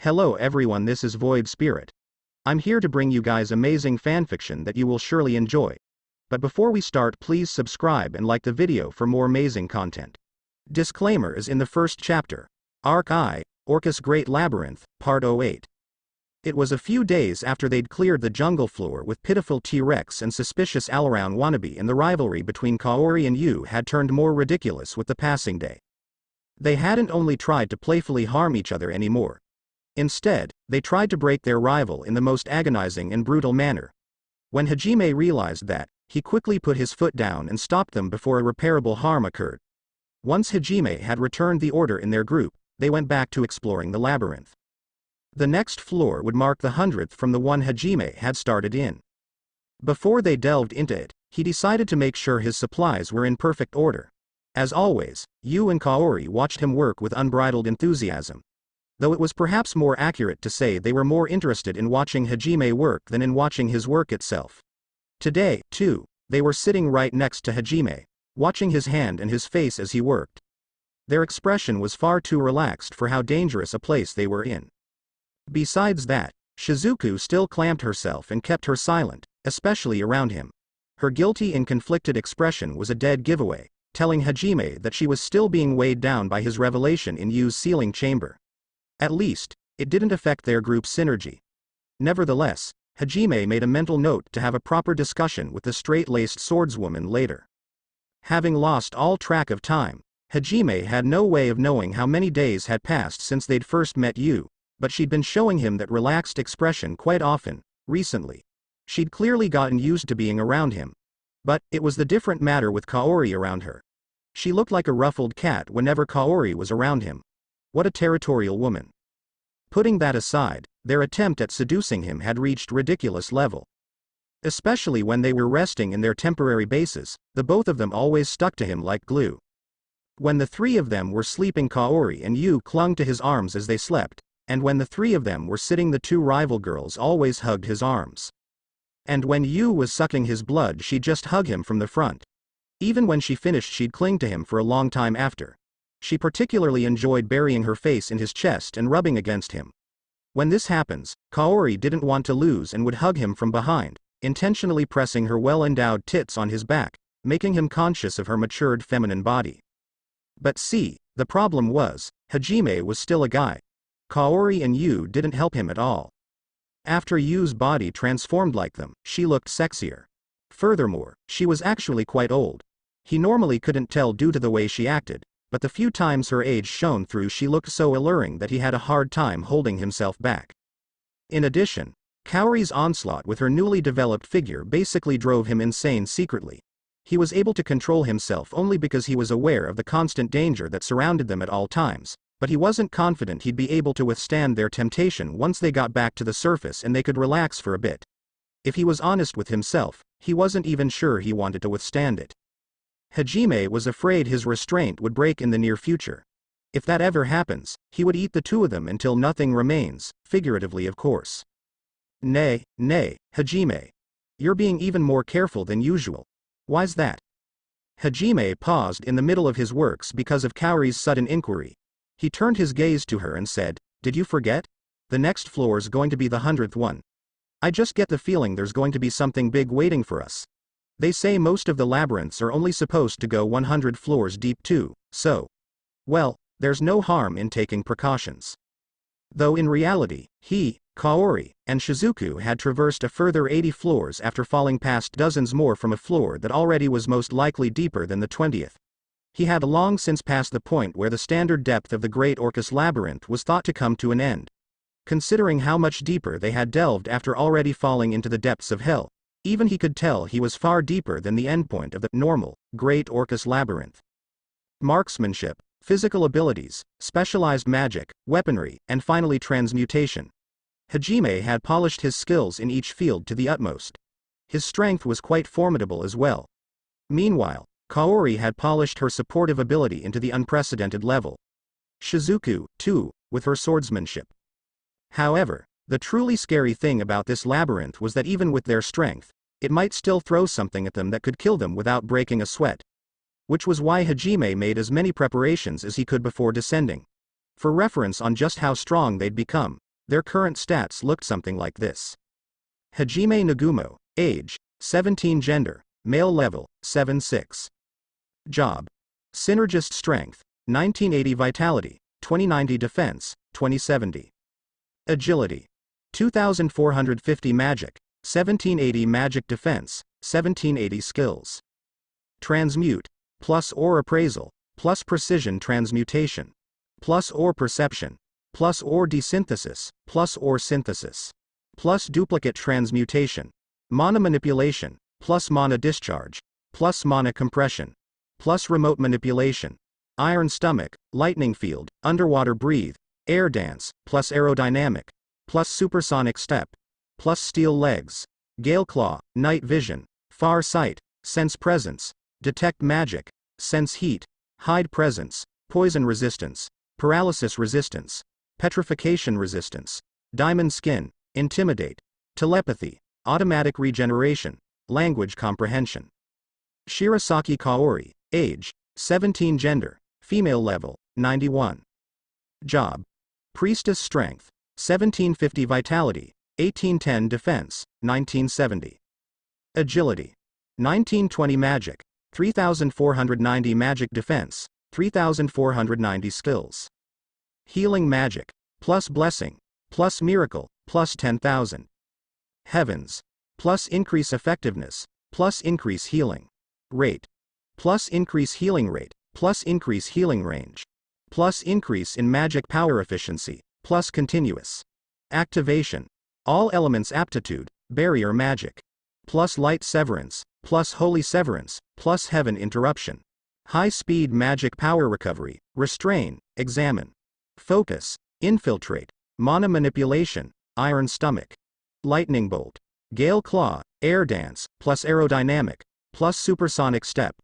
Hello everyone, this is Void Spirit. I'm here to bring you guys amazing fanfiction that you will surely enjoy. But before we start, please subscribe and like the video for more amazing content. Disclaimer is in the first chapter. Arc I, Orcus Great Labyrinth, Part 08. It was a few days after they'd cleared the jungle floor with pitiful T-Rex and suspicious Alaround wannabe, and the rivalry between Kaori and Yu had turned more ridiculous with the passing day. They hadn't only tried to playfully harm each other anymore. Instead, they tried to break their rival in the most agonizing and brutal manner. When Hajime realized that, he quickly put his foot down and stopped them before irreparable harm occurred. Once Hajime had returned the order in their group, they went back to exploring the labyrinth. The next floor would mark the 100th from the one Hajime had started in. Before they delved into it, he decided to make sure his supplies were in perfect order. As always, Yu and Kaori watched him work with unbridled enthusiasm. Though it was perhaps more accurate to say they were more interested in watching Hajime work than in watching his work itself. Today, too, they were sitting right next to Hajime, watching his hand and his face as he worked. Their expression was far too relaxed for how dangerous a place they were in. Besides that, Shizuku still clamped herself and kept her silent, especially around him. Her guilty and conflicted expression was a dead giveaway, telling Hajime that she was still being weighed down by his revelation in Yu's sealing chamber. At least, it didn't affect their group's synergy. Nevertheless, Hajime made a mental note to have a proper discussion with the straight-laced swordswoman later. Having lost all track of time, Hajime had no way of knowing how many days had passed since they'd first met Yu, but she'd been showing him that relaxed expression quite often, recently. She'd clearly gotten used to being around him. But, it was the different matter with Kaori around her. She looked like a ruffled cat whenever Kaori was around him. What a territorial woman. Putting that aside, their attempt at seducing him had reached ridiculous level. Especially when they were resting in their temporary bases, the both of them always stuck to him like glue. When the three of them were sleeping, Kaori and Yu clung to his arms as they slept, and when the three of them were sitting, the two rival girls always hugged his arms. And when Yu was sucking his blood, she'd just hug him from the front. Even when she finished, she'd cling to him for a long time after. She particularly enjoyed burying her face in his chest and rubbing against him. When this happens, Kaori didn't want to lose and would hug him from behind, intentionally pressing her well-endowed tits on his back, making him conscious of her matured feminine body. But see, the problem was, Hajime was still a guy. Kaori and Yu didn't help him at all. After Yu's body transformed like them, she looked sexier. Furthermore, she was actually quite old. He normally couldn't tell due to the way she acted, but the few times her age shone through, she looked so alluring that he had a hard time holding himself back. In addition, Kaori's onslaught with her newly developed figure basically drove him insane secretly. He was able to control himself only because he was aware of the constant danger that surrounded them at all times, but he wasn't confident he'd be able to withstand their temptation once they got back to the surface and they could relax for a bit. If he was honest with himself, he wasn't even sure he wanted to withstand it. Hajime was afraid his restraint would break in the near future. If that ever happens, he would eat the two of them until nothing remains, figuratively of course. Nay, Hajime. You're being even more careful than usual. Why's that? Hajime paused in the middle of his works because of Kaori's sudden inquiry. He turned his gaze to her and said, "Did you forget? The next floor's going to be the 100th one. I just get the feeling there's going to be something big waiting for us. They say most of the labyrinths are only supposed to go 100 floors deep too, so, well, there's no harm in taking precautions." Though in reality, he, Kaori, and Shizuku had traversed a further 80 floors after falling past dozens more from a floor that already was most likely deeper than the 20th. He had long since passed the point where the standard depth of the Great Orcus Labyrinth was thought to come to an end. Considering how much deeper they had delved after already falling into the depths of hell, even he could tell he was far deeper than the endpoint of the normal, Great Orcus Labyrinth. Marksmanship, physical abilities, specialized magic, weaponry, and finally transmutation. Hajime had polished his skills in each field to the utmost. His strength was quite formidable as well. Meanwhile, Kaori had polished her supportive ability into the unprecedented level. Shizuku, too, with her swordsmanship. However, the truly scary thing about this labyrinth was that even with their strength, it might still throw something at them that could kill them without breaking a sweat. Which was why Hajime made as many preparations as he could before descending. For reference on just how strong they'd become, Their current stats looked something like this. Hajime Nagumo, age, 17 gender, male level, 7-6. Job. Synergist strength, 1980 vitality, 2090 defense, 2070. Agility. 2450 magic, 1780 magic defense, 1780 skills. Transmute, plus or appraisal, plus precision transmutation, plus or perception, plus or desynthesis, plus or synthesis, plus duplicate transmutation, mana manipulation, plus mana discharge, plus mana compression, plus remote manipulation, iron stomach, lightning field, underwater breathe, air dance, plus aerodynamic, plus supersonic step, plus steel legs, gale claw, night vision, far sight, sense presence, detect magic, sense heat, hide presence, poison resistance, paralysis resistance, petrification resistance, diamond skin, intimidate, telepathy, automatic regeneration, language comprehension. Shirasaki Kaori, age, 17 gender, female level, 91. Job. Priestess strength, 1750 vitality, 1810 defense, 1970. Agility. 1920 magic, 3490 magic defense, 3490 skills. Healing magic, plus blessing, plus miracle, plus 10,000. Heavens. Plus increase effectiveness, plus increase healing rate, plus increase healing rate, plus increase healing range, plus increase in magic power efficiency, plus continuous activation, all elements aptitude, barrier magic, plus light severance, plus holy severance, plus heaven interruption, high speed magic power recovery, restrain, examine, focus, infiltrate, mana manipulation, iron stomach, lightning bolt, gale claw, air dance, plus aerodynamic, plus supersonic step,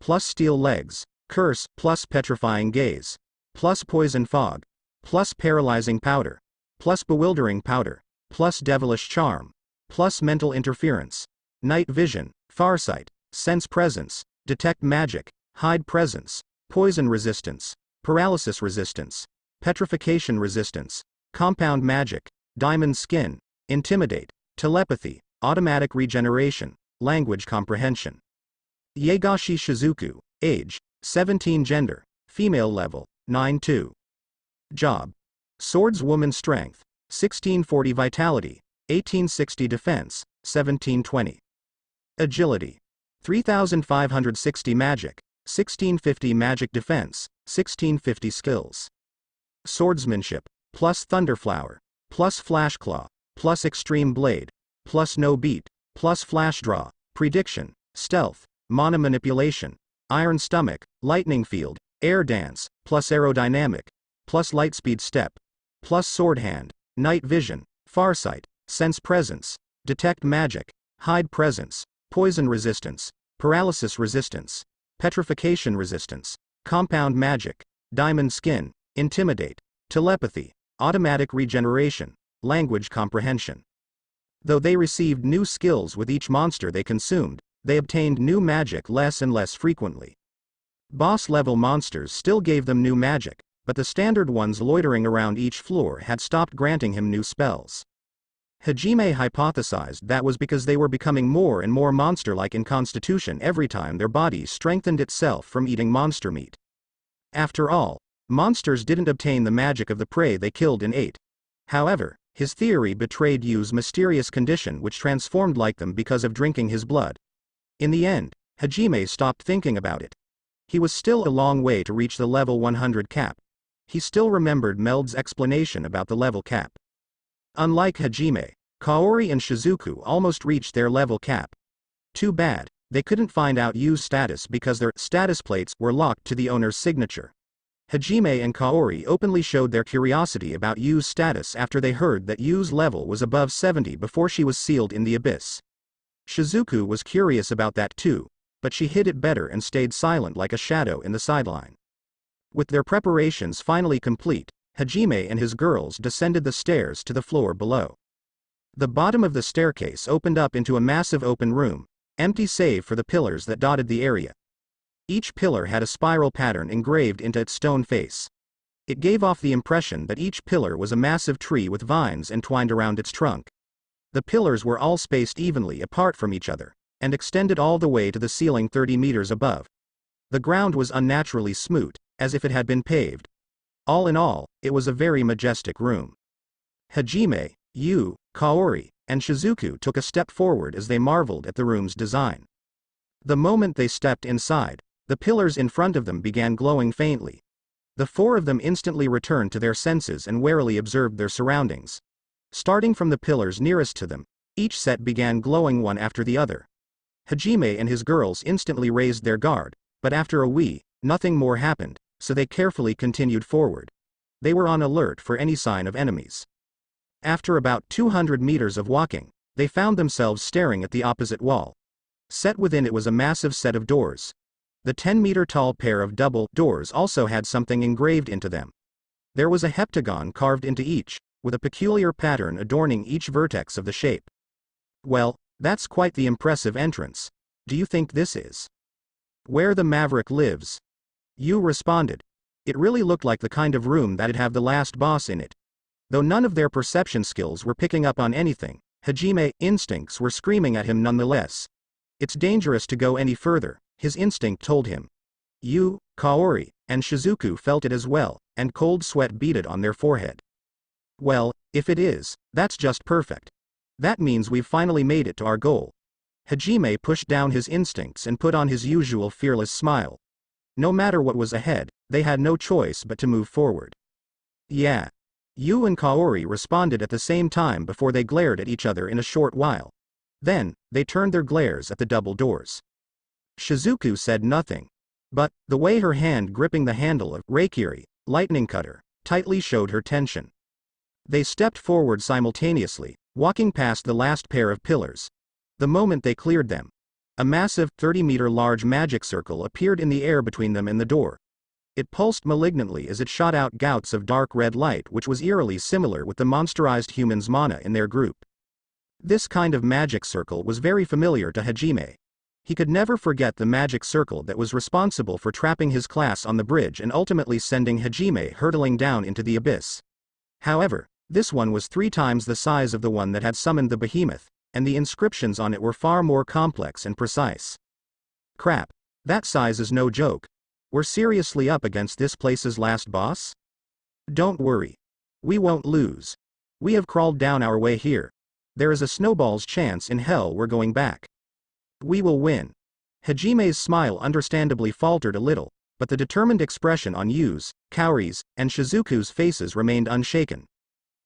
plus steel legs, curse, plus petrifying gaze, plus poison fog, plus paralyzing powder, plus bewildering powder, plus devilish charm, plus mental interference, night vision, farsight, sense presence, detect magic, hide presence, poison resistance, paralysis resistance, petrification resistance, compound magic, diamond skin, intimidate, telepathy, automatic regeneration, language comprehension. Yegashi Shizuku, age, 17 gender, female level, 9-2. Job. Swordswoman strength, 1640 vitality, 1860 defense, 1720. Agility. 3560 magic, 1650 magic defense, 1650 skills. Swordsmanship, plus thunderflower, plus flashclaw, plus extreme blade, plus no beat, plus flash draw, prediction, stealth, mana manipulation, iron stomach, lightning field, air dance, plus aerodynamic, plus lightspeed step, plus sword hand, night vision, farsight, sense presence, detect magic, hide presence, poison resistance, paralysis resistance, petrification resistance, compound magic, diamond skin, intimidate, telepathy, automatic regeneration, language comprehension. Though they received new skills with each monster they consumed, they obtained new magic less and less frequently. Boss-level monsters still gave them new magic, but the standard ones loitering around each floor had stopped granting him new spells. Hajime hypothesized that was because they were becoming more and more monster-like in constitution every time their body strengthened itself from eating monster meat. After all, monsters didn't obtain the magic of the prey they killed and ate. However, his theory betrayed Yu's mysterious condition which transformed like them because of drinking his blood. In the end, Hajime stopped thinking about it. He was still a long way to reach the level 100 cap. He still remembered Meld's explanation about the level cap. Unlike Hajime, Kaori and Shizuku almost reached their level cap. Too bad, they couldn't find out Yu's status because their status plates were locked to the owner's signature. Hajime and Kaori openly showed their curiosity about Yu's status after they heard that Yu's level was above 70 before she was sealed in the abyss. Shizuku was curious about that too, but she hid it better and stayed silent like a shadow in the sideline. With their preparations finally complete, Hajime and his girls descended the stairs to the floor below. The bottom of the staircase opened up into a massive open room, empty save for the pillars that dotted the area. Each pillar had a spiral pattern engraved into its stone face. It gave off the impression that each pillar was a massive tree with vines entwined around its trunk. The pillars were all spaced evenly apart from each other, and extended all the way to the ceiling 30 meters above. The ground was unnaturally smooth, as if it had been paved. All in all, it was a very majestic room. Hajime, Yu, Kaori, and Shizuku took a step forward as they marveled at the room's design. The moment they stepped inside, the pillars in front of them began glowing faintly. The four of them instantly returned to their senses and warily observed their surroundings. Starting from the pillars nearest to them, each set began glowing one after the other. Hajime and his girls instantly raised their guard, but after a wee, nothing more happened, so they carefully continued forward. They were on alert for any sign of enemies. After about 200 meters of walking, they found themselves staring at the opposite wall. Set within it was a massive set of doors. The 10-meter-tall pair of double doors also had something engraved into them. There was a heptagon carved into each, with a peculiar pattern adorning each vertex of the shape. Well, that's quite the impressive entrance. Do you think this is where the Maverick lives? Yu responded. It really looked like the kind of room that'd have the last boss in it. Though none of their perception skills were picking up on anything, Hajime's instincts were screaming at him nonetheless. It's dangerous to go any further, his instinct told him. Yu, Kaori, and Shizuku felt it as well, and cold sweat beaded on their forehead. Well, if it is, that's just perfect. That means we've finally made it to our goal. Hajime pushed down his instincts and put on his usual fearless smile. No matter what was ahead, they had no choice but to move forward. Yeah. Yu and Kaori responded at the same time before they glared at each other in a short while. Then, they turned their glares at the double doors. Shizuku said nothing. But, the way her hand gripping the handle of Reikiri, lightning cutter, tightly showed her tension. They stepped forward simultaneously, walking past the last pair of pillars. The moment they cleared them, a massive 30-meter-large magic circle appeared in the air between them and the door. It pulsed malignantly as it shot out gouts of dark red light, which was eerily similar with the monsterized humans' mana in their group. This kind of magic circle was very familiar to Hajime. He could never forget the magic circle that was responsible for trapping his class on the bridge and ultimately sending Hajime hurtling down into the abyss. However, this one was 3 times the size of the one that had summoned the behemoth, and the inscriptions on it were far more complex and precise. Crap. That size is no joke. We're seriously up against this place's last boss? Don't worry. We won't lose. We have crawled down our way here. There is a snowball's chance in hell we're going back. We will win. Hajime's smile understandably faltered a little, but the determined expression on Yu's, Kaori's, and Shizuku's faces remained unshaken.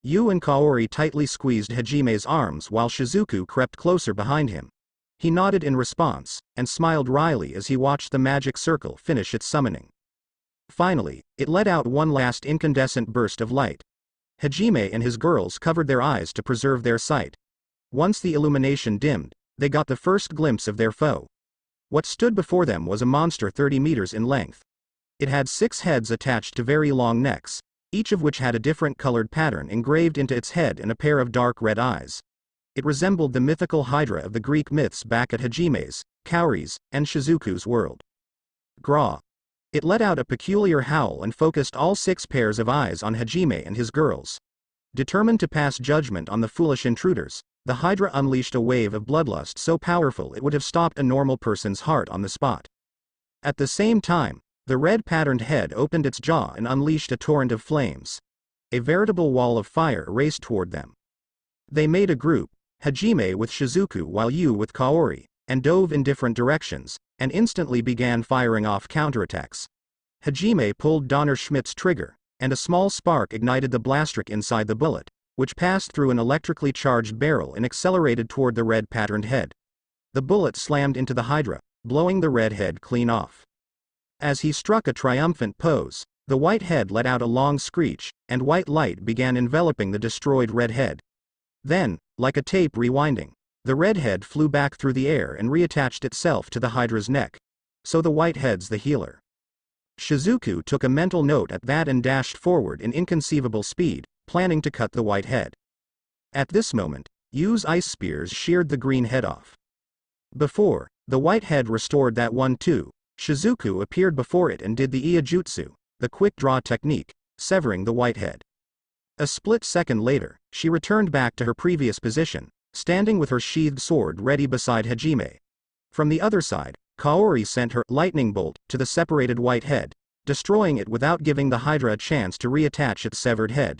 Yu and Kaori tightly squeezed Hajime's arms while Shizuku crept closer behind him. He nodded in response, and smiled wryly as he watched the magic circle finish its summoning. Finally, it let out one last incandescent burst of light. Hajime and his girls covered their eyes to preserve their sight. Once the illumination dimmed, they got the first glimpse of their foe. What stood before them was a monster 30 meters in length. It had 6 heads attached to very long necks, each of which had a different colored pattern engraved into its head and a pair of dark red eyes. It resembled the mythical Hydra of the Greek myths back at Hajime's, Kaori's, and Shizuku's world. Graw. It let out a peculiar howl and focused all 6 pairs of eyes on Hajime and his girls. Determined to pass judgment on the foolish intruders, the Hydra unleashed a wave of bloodlust so powerful it would have stopped a normal person's heart on the spot. At the same time, the red-patterned head opened its jaw and unleashed a torrent of flames. A veritable wall of fire raced toward them. They made a group, Hajime with Shizuku while Yu with Kaori, and dove in different directions, and instantly began firing off counterattacks. Hajime pulled Donner Schmidt's trigger, and a small spark ignited the blastric inside the bullet, which passed through an electrically charged barrel and accelerated toward the red-patterned head. The bullet slammed into the Hydra, blowing the red head clean off. As he struck a triumphant pose, the white head let out a long screech, and white light began enveloping the destroyed red head. Then, like a tape rewinding, the red head flew back through the air and reattached itself to the Hydra's neck. So the white head's the healer. Shizuku took a mental note at that and dashed forward in inconceivable speed, planning to cut the white head. At this moment, Yu's ice spears sheared the green head off. Before the white head restored that one too, Shizuku appeared before it and did the Iijutsu, the quick draw technique, severing the white head. A split second later, she returned back to her previous position, standing with her sheathed sword ready beside Hajime. From the other side, Kaori sent her lightning bolt to the separated white head, destroying it without giving the Hydra a chance to reattach its severed head.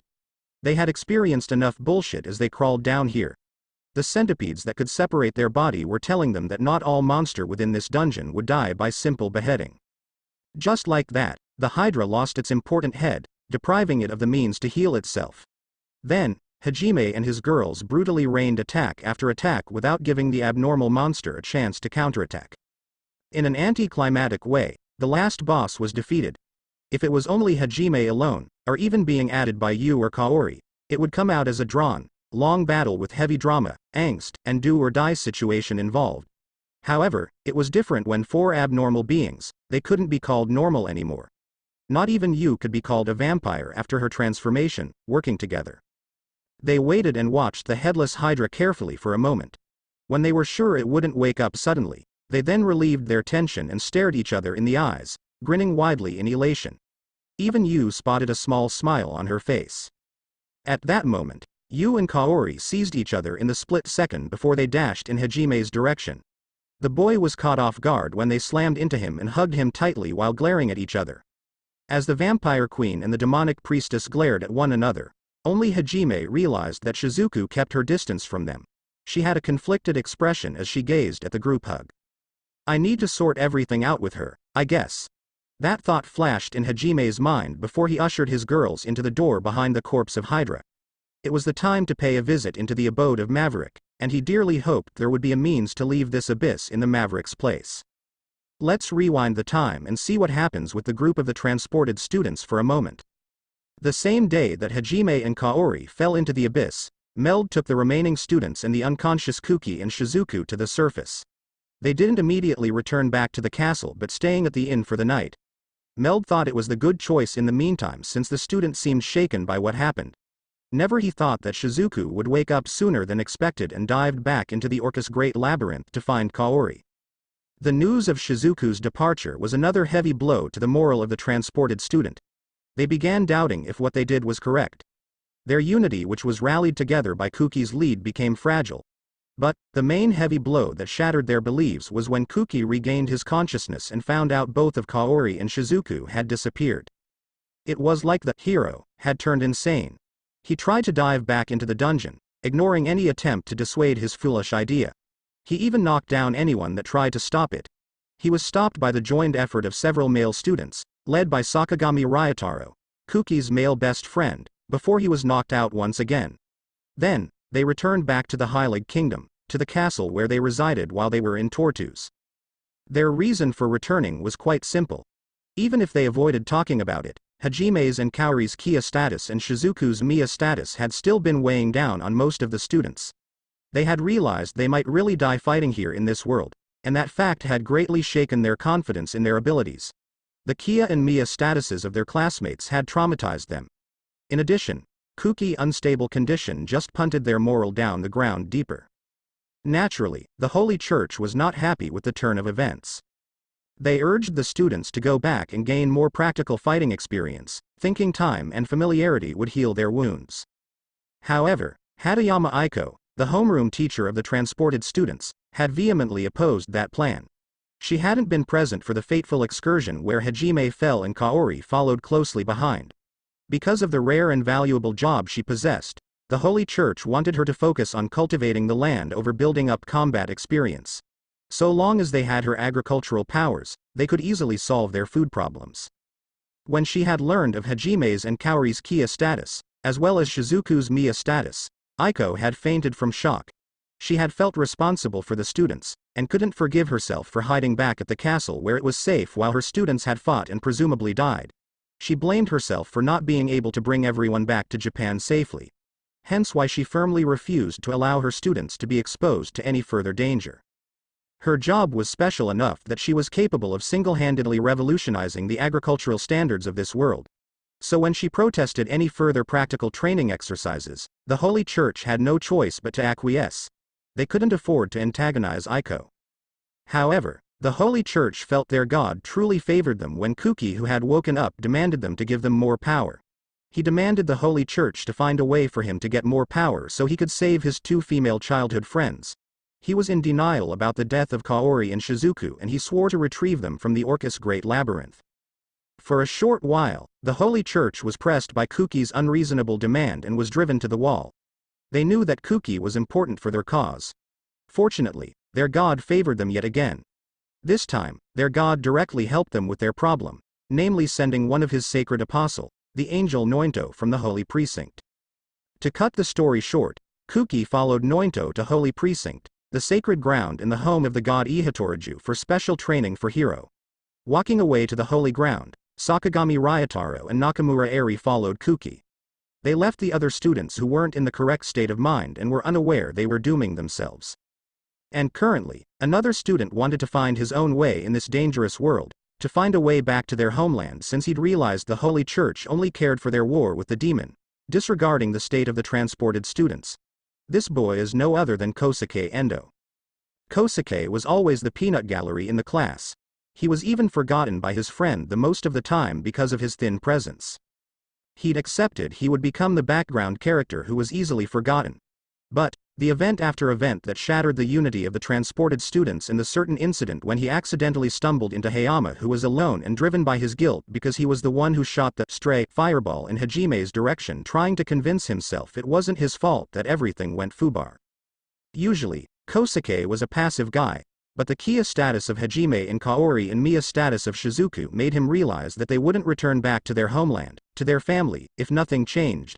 They had experienced enough bullshit as they crawled down here. The centipedes that could separate their body were telling them that not all monster within this dungeon would die by simple beheading. Just like that, the Hydra lost its important head, depriving it of the means to heal itself. Then, Hajime and his girls brutally rained attack after attack without giving the abnormal monster a chance to counterattack. In an anticlimactic way, the last boss was defeated. If it was only Hajime alone, or even being added by Yu or Kaori, it would come out as a drawn, long battle with heavy drama, angst, and do-or-die situation involved. However, it was different when 4 abnormal beings, they couldn't be called normal anymore. Not even Yu could be called a vampire after her transformation, working together. They waited and watched the headless Hydra carefully for a moment. When they were sure it wouldn't wake up suddenly, they then relieved their tension and stared each other in the eyes, grinning widely in elation. Even Yu spotted a small smile on her face. At that moment, Yu and Kaori seized each other in the split second before they dashed in Hajime's direction. The boy was caught off guard when they slammed into him and hugged him tightly while glaring at each other. As the vampire queen and the demonic priestess glared at one another, only Hajime realized that Shizuku kept her distance from them. She had a conflicted expression as she gazed at the group hug. I need to sort everything out with her, I guess. That thought flashed in Hajime's mind before he ushered his girls into the door behind the corpse of Hydra. It was the time to pay a visit into the abode of Maverick, and he dearly hoped there would be a means to leave this abyss in the Maverick's place. Let's rewind the time and see what happens with the group of the transported students for a moment. The same day that Hajime and Kaori fell into the abyss, Meld took the remaining students and the unconscious Kuki and Shizuku to the surface. They didn't immediately return back to the castle but staying at the inn for the night. Meld thought it was the good choice in the meantime since the student seemed shaken by what happened. Never he thought that Shizuku would wake up sooner than expected and dived back into the Orcus Great Labyrinth to find Kaori. The news of Shizuku's departure was another heavy blow to the morale of the transported student. They began doubting if what they did was correct. Their unity, which was rallied together by Kuki's lead, became fragile. But, the main heavy blow that shattered their beliefs was when Kuki regained his consciousness and found out both of Kaori and Shizuku had disappeared. It was like the hero had turned insane. He tried to dive back into the dungeon, ignoring any attempt to dissuade his foolish idea. He even knocked down anyone that tried to stop it. He was stopped by the joined effort of several male students, led by Sakagami Ryotaro, Kuki's male best friend, before he was knocked out once again. Then, they returned back to the Heilig Kingdom, to the castle where they resided while they were in Tortus. Their reason for returning was quite simple. Even if they avoided talking about it, Hajime's and Kaori's Kia status and Shizuku's Mia status had still been weighing down on most of the students. They had realized they might really die fighting here in this world, and that fact had greatly shaken their confidence in their abilities. The Kia and Mia statuses of their classmates had traumatized them. In addition, Kuki's unstable condition just punted their morale down the ground deeper. Naturally, the Holy Church was not happy with the turn of events. They urged the students to go back and gain more practical fighting experience, thinking time and familiarity would heal their wounds. However, Hadayama Aiko, the homeroom teacher of the transported students, had vehemently opposed that plan. She hadn't been present for the fateful excursion where Hajime fell and Kaori followed closely behind. Because of the rare and valuable job she possessed, the Holy Church wanted her to focus on cultivating the land over building up combat experience. So long as they had her agricultural powers, they could easily solve their food problems. When she had learned of Hajime's and Kaori's Kia status, as well as Shizuku's Mia status, Aiko had fainted from shock. She had felt responsible for the students, and couldn't forgive herself for hiding back at the castle where it was safe while her students had fought and presumably died. She blamed herself for not being able to bring everyone back to Japan safely. Hence why she firmly refused to allow her students to be exposed to any further danger. Her job was special enough that she was capable of single-handedly revolutionizing the agricultural standards of this world. So when she protested any further practical training exercises, the Holy Church had no choice but to acquiesce. They couldn't afford to antagonize Aiko. However, the Holy Church felt their God truly favored them when Kuki, who had woken up, demanded them to give them more power. He demanded the Holy Church to find a way for him to get more power so he could save his 2 female childhood friends. He was in denial about the death of Kaori and Shizuku, and he swore to retrieve them from the Orcus Great Labyrinth. For a short while, the Holy Church was pressed by Kousuke's unreasonable demand and was driven to the wall. They knew that Kousuke was important for their cause. Fortunately, their god favored them yet again. This time, their god directly helped them with their problem, namely sending one of his sacred apostle, the angel Nointo, from the Holy Precinct. To cut the story short, Kousuke followed Nointo to Holy Precinct, the sacred ground in the home of the god Ihitoriju, for special training for hero. Walking away to the holy ground, Sakagami Ryotaro and Nakamura Eri followed Kousuke. They left the other students who weren't in the correct state of mind and were unaware they were dooming themselves. And currently, another student wanted to find his own way in this dangerous world, to find a way back to their homeland, since he'd realized the Holy Church only cared for their war with the demon, disregarding the state of the transported students. This boy is no other than Kousuke Endo. Kousuke was always the peanut gallery in the class. He was even forgotten by his friend the most of the time because of his thin presence. He'd accepted he would become the background character who was easily forgotten. But, the event after event that shattered the unity of the transported students, and the certain incident when he accidentally stumbled into Hayama, who was alone and driven by his guilt because he was the one who shot the stray fireball in Hajime's direction, trying to convince himself it wasn't his fault that everything went foobar. Usually, Kousuke was a passive guy, but the Kia status of Hajime and Kaori and Mia status of Shizuku made him realize that they wouldn't return back to their homeland, to their family, if nothing changed.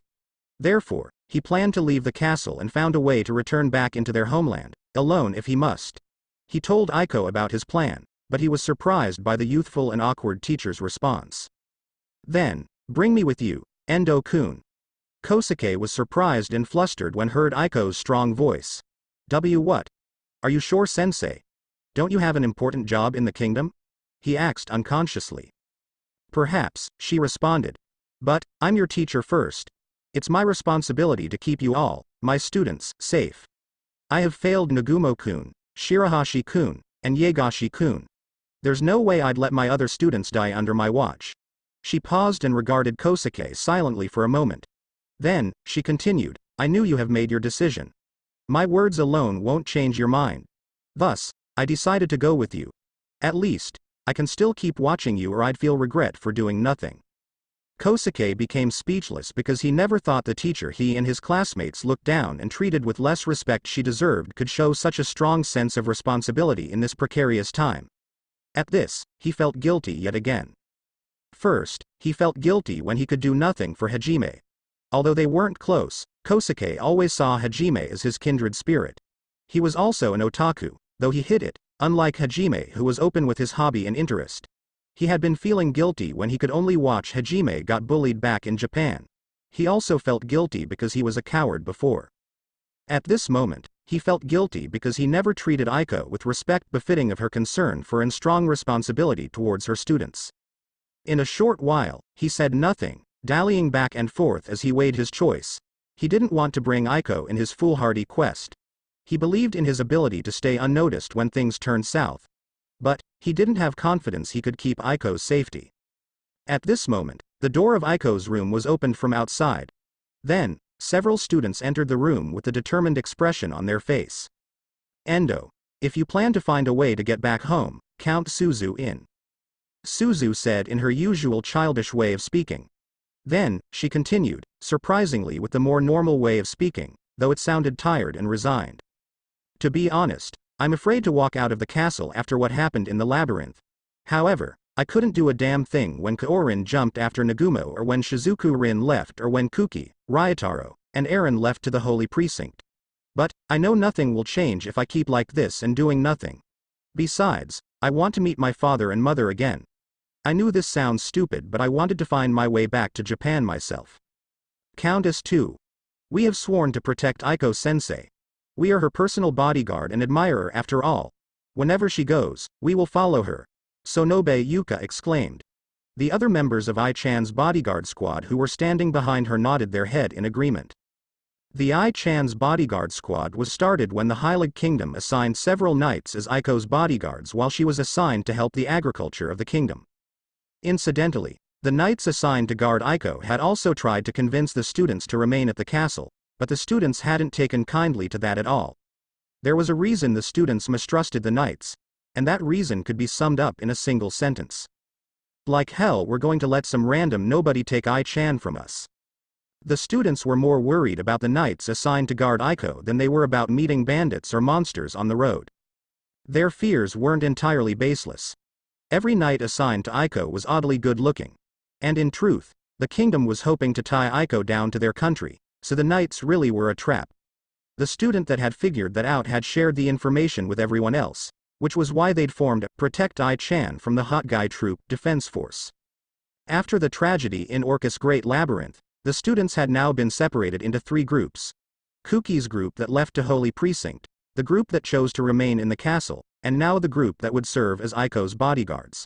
Therefore, he planned to leave the castle and found a way to return back into their homeland, alone if he must. He told Aiko about his plan, but he was surprised by the youthful and awkward teacher's response. Then, bring me with you, Endo-kun. Kousuke was surprised and flustered when heard Aiko's strong voice. What? Are you sure, sensei? Don't you have an important job in the kingdom? He asked unconsciously. Perhaps, she responded. But, I'm your teacher first. It's my responsibility to keep you all, my students, safe. I have failed Nagumo-kun, Shirahashi-kun, and Yagashi-kun. There's no way I'd let my other students die under my watch. She paused and regarded Kousuke silently for a moment. Then, she continued, I knew you have made your decision. My words alone won't change your mind. Thus, I decided to go with you. At least, I can still keep watching you, or I'd feel regret for doing nothing. Kousuke became speechless because he never thought the teacher he and his classmates looked down and treated with less respect she deserved could show such a strong sense of responsibility in this precarious time. At this, he felt guilty yet again. First, he felt guilty when he could do nothing for Hajime. Although they weren't close, Kousuke always saw Hajime as his kindred spirit. He was also an otaku, though he hid it, unlike Hajime, who was open with his hobby and interest. He had been feeling guilty when he could only watch Hajime got bullied back in Japan. He also felt guilty because he was a coward before. At this moment, he felt guilty because he never treated Aiko with respect befitting of her concern for and strong responsibility towards her students. In a short while, he said nothing, dallying back and forth as he weighed his choice. He didn't want to bring Aiko in his foolhardy quest. He believed in his ability to stay unnoticed when things turned south. But, he didn't have confidence he could keep Aiko's safety. At this moment, the door of Aiko's room was opened from outside. Then, several students entered the room with a determined expression on their face. Endo, if you plan to find a way to get back home, count Suzu in. Suzu said in her usual childish way of speaking. Then, she continued, surprisingly with the more normal way of speaking, though it sounded tired and resigned. To be honest, I'm afraid to walk out of the castle after what happened in the labyrinth. However, I couldn't do a damn thing when Kaorin jumped after Nagumo, or when Shizuku-rin left, or when Kousuke, Ryotaro, and Eren left to the Holy Precinct. But, I know nothing will change if I keep like this and doing nothing. Besides, I want to meet my father and mother again. I knew this sounds stupid, but I wanted to find my way back to Japan myself. Countess too. We have sworn to protect Aiko-sensei. We are her personal bodyguard and admirer after all. Whenever she goes, we will follow her. Sonobe Yuka exclaimed. The other members of Ai-chan's bodyguard squad who were standing behind her nodded their head in agreement. The Ai-chan's bodyguard squad was started when the Heilig Kingdom assigned several knights as Aiko's bodyguards while she was assigned to help the agriculture of the kingdom. Incidentally, The knights assigned to guard Aiko had also tried to convince the students to remain at the castle, but the students hadn't taken kindly to that at all. There was a reason the students mistrusted the knights, and that reason could be summed up in a single sentence. Like hell, we're going to let some random nobody take Ai-chan from us. The students were more worried about the knights assigned to guard Aiko than they were about meeting bandits or monsters on the road. Their fears weren't entirely baseless. Every knight assigned to Aiko was oddly good-looking. And in truth, the kingdom was hoping to tie Aiko down to their country, so the knights really were a trap. The student that had figured that out had shared the information with everyone else, which was why they'd formed Protect Ai-chan from the Hot Guy Troop Defense Force. After the tragedy in Orcus Great Labyrinth, the students had now been separated into 3 groups. Kuki's group that left to Holy Precinct, the group that chose to remain in the castle, and now the group that would serve as Aiko's bodyguards.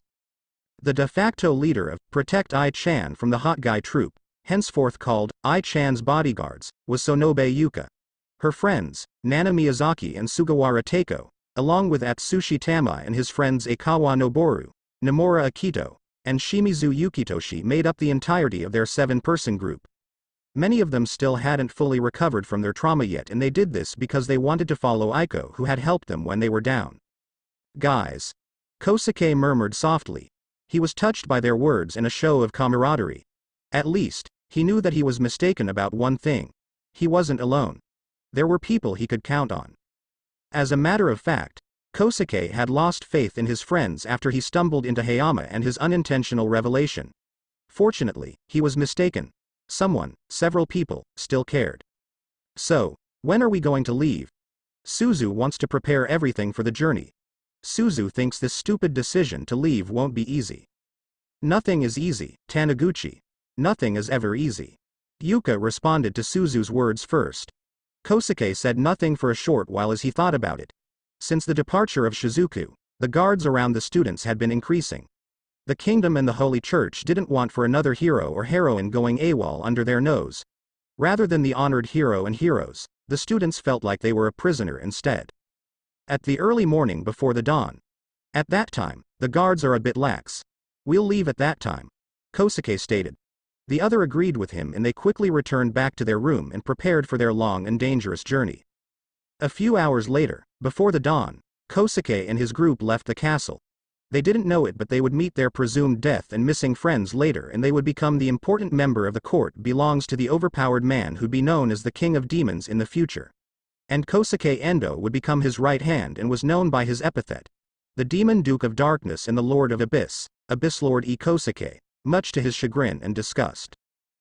The de facto leader of Protect Ai-chan from the Hot Guy Troop, henceforth called Ai-chan's bodyguards, was Sonobe Yuka. Her friends, Nana Miyazaki and Sugawara Teiko, along with Atsushi Tama and his friends Aikawa Noboru, Nomura Akito, and Shimizu Yukitoshi made up the entirety of their 7-person group. Many of them still hadn't fully recovered from their trauma yet, and they did this because they wanted to follow Aiko, who had helped them when they were down. Guys. Kousuke murmured softly. He was touched by their words and a show of camaraderie. At least, he knew that he was mistaken about one thing. He wasn't alone. There were people he could count on. As a matter of fact, Kousuke had lost faith in his friends after he stumbled into Hayama and his unintentional revelation. Fortunately, he was mistaken. Several people, still cared. So, when are we going to leave? Suzu wants to prepare everything for the journey. Suzu thinks this stupid decision to leave won't be easy. Nothing is easy, Taniguchi. Nothing is ever easy. Yuka responded to Suzu's words first. Kousuke said nothing for a short while as he thought about it. Since the departure of Shizuku, the guards around the students had been increasing. The kingdom and the Holy Church didn't want for another hero or heroine going AWOL under their nose. Rather than the honored hero and heroes, the students felt like they were a prisoner instead. At the early morning before the dawn. At that time, the guards are a bit lax. We'll leave at that time, Kousuke stated. The other agreed with him, and they quickly returned back to their room and prepared for their long and dangerous journey. A few hours later, before the dawn, Kousuke and his group left the castle. They didn't know it, but they would meet their presumed death and missing friends later, and they would become the important member of the court belongs to the overpowered man who'd be known as the King of Demons in the future. And Kousuke Endo would become his right hand and was known by his epithet, the Demon Duke of Darkness and the Lord of Abyss, Abyss Lord E. Kousuke, much to his chagrin and disgust.